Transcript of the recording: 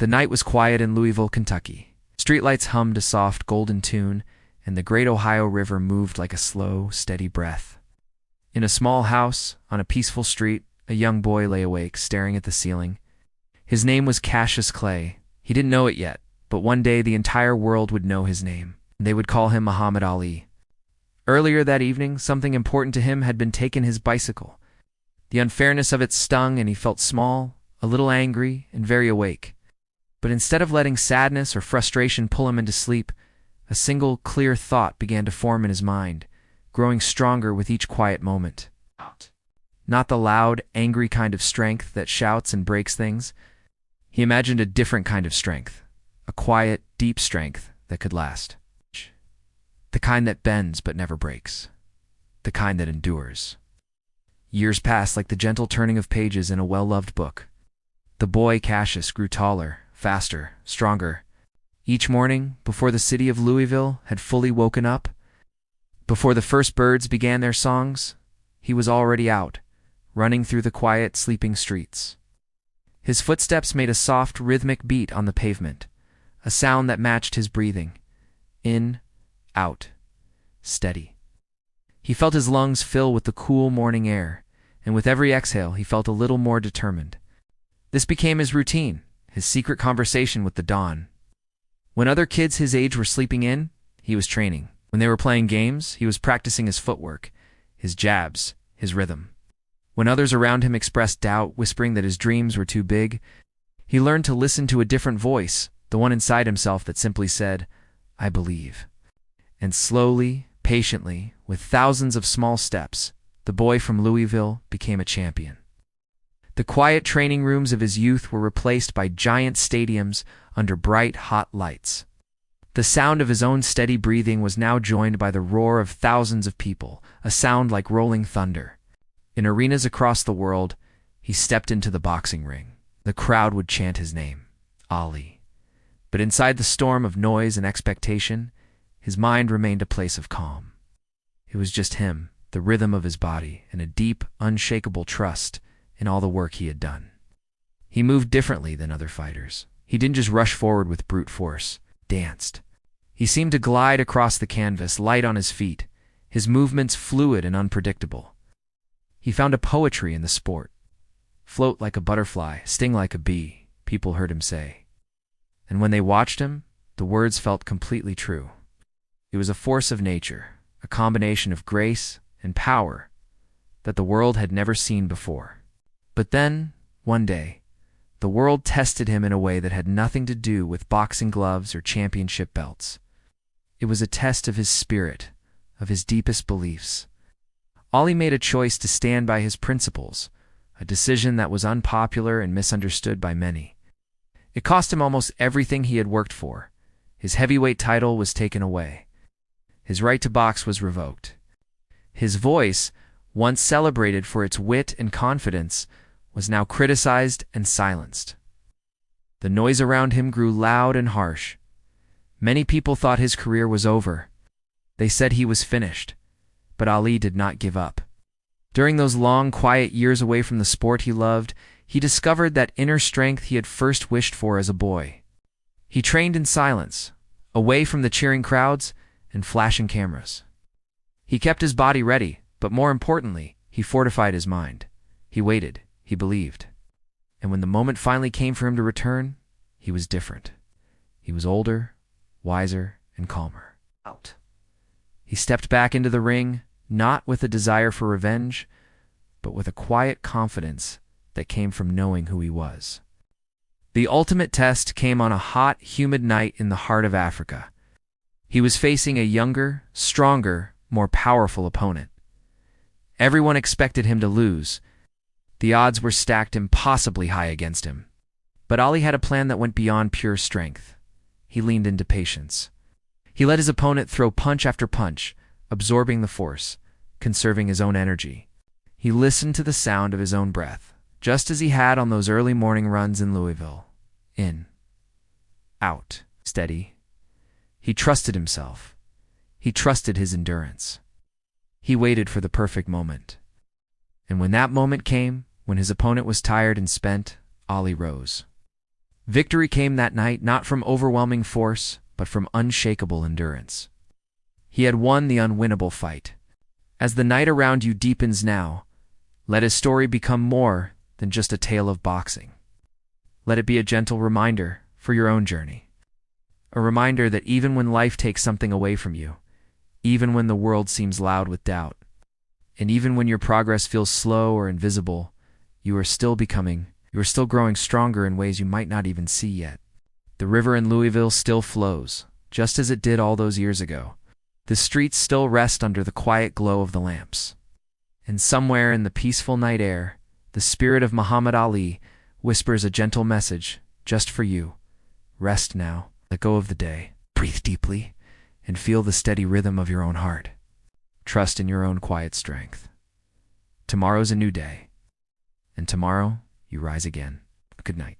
The night was quiet in Louisville, Kentucky. Streetlights hummed a soft, golden tune, and the great Ohio River moved like a slow, steady breath. In a small house, on a peaceful street, a young boy lay awake, staring at the ceiling. His name was Cassius Clay. He didn't know it yet, but one day the entire world would know his name. They would call him Muhammad Ali. Earlier that evening, something important to him had been taken: his bicycle. The unfairness of it stung, and he felt small, a little angry, and very awake. But instead of letting sadness or frustration pull him into sleep, a single, clear thought began to form in his mind, growing stronger with each quiet moment. Not the loud, angry kind of strength that shouts and breaks things. He imagined a different kind of strength, a quiet, deep strength that could last. The kind that bends but never breaks. The kind that endures. Years passed like the gentle turning of pages in a well-loved book. The boy, Cassius, grew taller, faster, stronger. Each morning, before the city of Louisville had fully woken up, before the first birds began their songs, he was already out, running through the quiet, sleeping streets. His footsteps made a soft, rhythmic beat on the pavement, a sound that matched his breathing. In, out, steady. He felt his lungs fill with the cool morning air, and with every exhale he felt a little more determined. This became his routine, his secret conversation with the dawn. When other kids his age were sleeping in, he was training. When they were playing games, he was practicing his footwork, his jabs, his rhythm. When others around him expressed doubt, whispering that his dreams were too big, he learned to listen to a different voice, the one inside himself that simply said, "I believe." And slowly, patiently, with thousands of small steps, the boy from Louisville became a champion. The quiet training rooms of his youth were replaced by giant stadiums under bright, hot lights. The sound of his own steady breathing was now joined by the roar of thousands of people, a sound like rolling thunder. In arenas across the world, he stepped into the boxing ring. The crowd would chant his name, Ali. But inside the storm of noise and expectation, his mind remained a place of calm. It was just him, the rhythm of his body, and a deep, unshakable trust in all the work he had done. He moved differently than other fighters. He didn't just rush forward with brute force, danced. He seemed to glide across the canvas, light on his feet, his movements fluid and unpredictable. He found a poetry in the sport. Float like a butterfly, sting like a bee, people heard him say. And when they watched him, the words felt completely true. It was a force of nature, a combination of grace and power that the world had never seen before. But then, one day, the world tested him in a way that had nothing to do with boxing gloves or championship belts. It was a test of his spirit, of his deepest beliefs. Ali made a choice to stand by his principles, a decision that was unpopular and misunderstood by many. It cost him almost everything he had worked for. His heavyweight title was taken away. His right to box was revoked. His voice, once celebrated for its wit and confidence, was now criticized and silenced. The noise around him grew loud and harsh. Many people thought his career was over. They said he was finished. But Ali did not give up. During those long, quiet years away from the sport he loved, he discovered that inner strength he had first wished for as a boy. He trained in silence, away from the cheering crowds and flashing cameras. He kept his body ready, but more importantly, he fortified his mind. He waited. He believed. And when the moment finally came for him to return, he was different. He was older, wiser, and calmer. Out. He stepped back into the ring, not with a desire for revenge, but with a quiet confidence that came from knowing who he was. The ultimate test came on a hot, humid night in the heart of Africa. He was facing a younger, stronger, more powerful opponent. Everyone expected him to lose. The odds were stacked impossibly high against him. But Ali had a plan that went beyond pure strength. He leaned into patience. He let his opponent throw punch after punch, absorbing the force, conserving his own energy. He listened to the sound of his own breath, just as he had on those early morning runs in Louisville. In, out, steady. He trusted himself. He trusted his endurance. He waited for the perfect moment. And when that moment came, when his opponent was tired and spent, Ali rose. Victory came that night not from overwhelming force, but from unshakable endurance. He had won the unwinnable fight. As the night around you deepens now, let his story become more than just a tale of boxing. Let it be a gentle reminder for your own journey. A reminder that even when life takes something away from you, even when the world seems loud with doubt, and even when your progress feels slow or invisible, you are still growing stronger in ways you might not even see yet. The river in Louisville still flows, just as it did all those years ago. The streets still rest under the quiet glow of the lamps. And somewhere in the peaceful night air, the spirit of Muhammad Ali whispers a gentle message just for you. Rest now, let go of the day, breathe deeply, and feel the steady rhythm of your own heart. Trust in your own quiet strength. Tomorrow's a new day, and tomorrow you rise again. Good night.